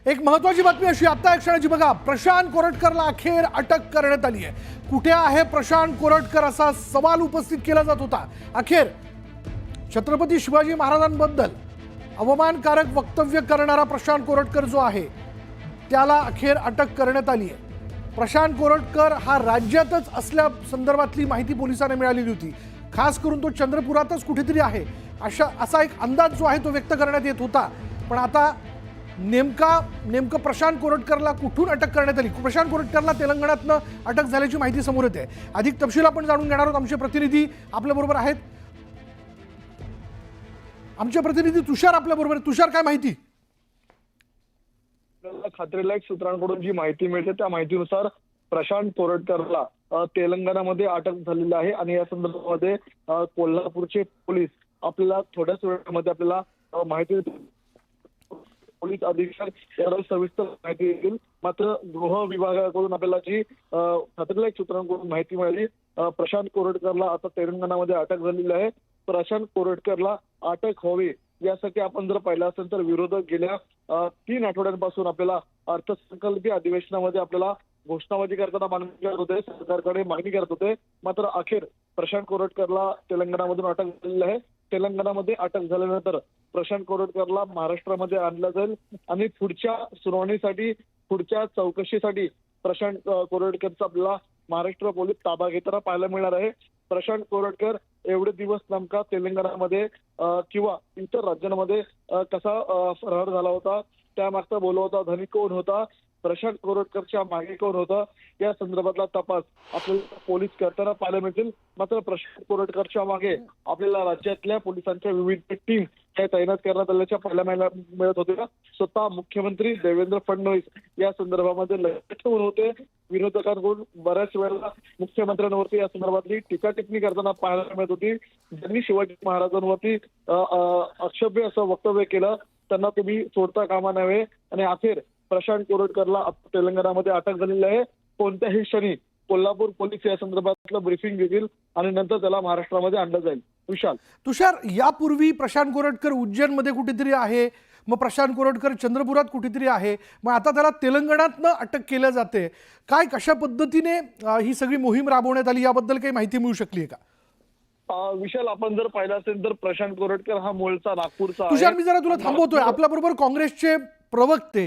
एक महत्वाची बातमी अशी आता एक क्षणाची बघा, प्रशांत कोरटकरला अखेर अटक करण्यात आली आहे। कुठे आहे प्रशांत कोरटकर असा सवाल उपस्थित केला जात होता। अखेर छत्रपती शिवाजी महाराजांबद्दल अवमानकारक वक्तव्य करणारा प्रशांत कोरटकर जो आहे त्याला अखेर अटक करण्यात आली आहे। प्रशांत कोरटकर हा राज्यातच असल्या संदर्भातली माहिती पोलिसांना मिळालेली होती। खास करून तो चंद्रपुरातच कुठेतरी आहे असा एक अंदाज जो आहे तो व्यक्त करण्यात येत होता। पण आता नेमकं प्रशांत कोरटकरला कुठून अटक करण्यात आली, प्रशांत कोरटकरला तेलंगणातनं अटक झाल्याची माहिती समोर येते। अधिक तपशील आपण जाणून घेणार आहोत। आमचे प्रतिनिधी आपल्या बरोबर आहेत, आमचे प्रतिनिधी तुषार आपल्या बरोबर। तुषार, काय माहिती? खात्रीलायक सूत्रांकडून जी माहिती मिळते त्या माहितीनुसार प्रशांत कोरटकरला तेलंगणामध्ये अटक झालेली आहे आणि या संदर्भामध्ये कोल्हापूरचे पोलीस आपल्याला थोड्याच वेळामध्ये आपल्याला माहिती पोलीस अधीक्षक यावर सविस्तर माहिती देतील। मात्र गृह विभागाकडून आपल्याला जी खात्रीलायक सूत्रांकडून माहिती मिळाली, प्रशांत कोरटकरला आता तेलंगणामध्ये अटक झालेली आहे। प्रशांत कोरटकरला अटक व्हावी यासाठी आपण जर पाहिलं असेल तर विरोधक गेल्या 3 आठवड्यांपासून आपल्याला अर्थसंकल्पीय अधिवेशनामध्ये आपल्याला घोषणाबाजी करताना मागणी करत होते, सरकारकडे मागणी करत होते। मात्र अखेर प्रशांत कोरटकरला तेलंगणामधून अटक झालेली आहे। तेलंगणामध्ये अटक झाल्यानंतर प्रशांत कोरटकरला महाराष्ट्रामध्ये आणलं जाईल आणि पुढच्या सुनावणीसाठी, पुढच्या चौकशीसाठी प्रशांत कोरटकरचा आपल्याला महाराष्ट्र पोलीस ताबा घेताना पाहायला मिळणार आहे। प्रशांत कोरटकर एवढे दिवस नेमका तेलंगणामध्ये किंवा इतर राज्यांमध्ये कसा फरार झाला होता, त्यामागचा बोलवा होता धनी कोण होता, प्रशांत कोरटकरच्या मागे कोण होतं, या संदर्भातला तपास आपल्याला पोलीस करताना पाहायला मिळतील। मात्र प्रशांत कोरटकरच्या मागे आपल्याला राज्यातल्या पोलिसांच्या विविध टीम हे तैनात करण्यात आल्याच्या पाहायला मिळत होते। स्वतः मुख्यमंत्री देवेंद्र फडणवीस या संदर्भामध्ये लक्ष ठेवून होते। विरोधकांकडून बऱ्याच वेळेला मुख्यमंत्र्यांवरती या संदर्भातली टीका टिप्पणी करताना पाहायला मिळत होती। ज्यांनी शिवाजी महाराजांवरती आक्षेप्य असं वक्तव्य केलं त्यांना तुम्ही सोडता कामा नये आणि अखेर प्रशांत कोरटकरला तेलंगणामध्ये अटक झालेली आहे। कोणत्याही क्षणी कोल्हापूर पोलीस या संदर्भातलं ब्रीफिंग घेतील आणि नंतर त्याला महाराष्ट्रामध्ये आणलं जाईल। तुषार, यापूर्वी प्रशांत कोरटकर उज्जैनमध्ये कुठेतरी आहे, मग प्रशांत कोरटकर चंद्रपुरात कुठेतरी आहे, मग आता त्याला तेलंगणातनं अटक केल्या जाते। काय कशा पद्धतीने ही सगळी मोहीम राबवण्यात आली याबद्दल काही माहिती मिळू शकली आहे का? विशाल, आपण जर पाहिलं असेल तर प्रशांत कोरटकर हा मूळचा नागपूरचा आहे। तुषार, मी जरा तुला थांबवतोय। आपल्या बरोबर काँग्रेसचे प्रवक्ते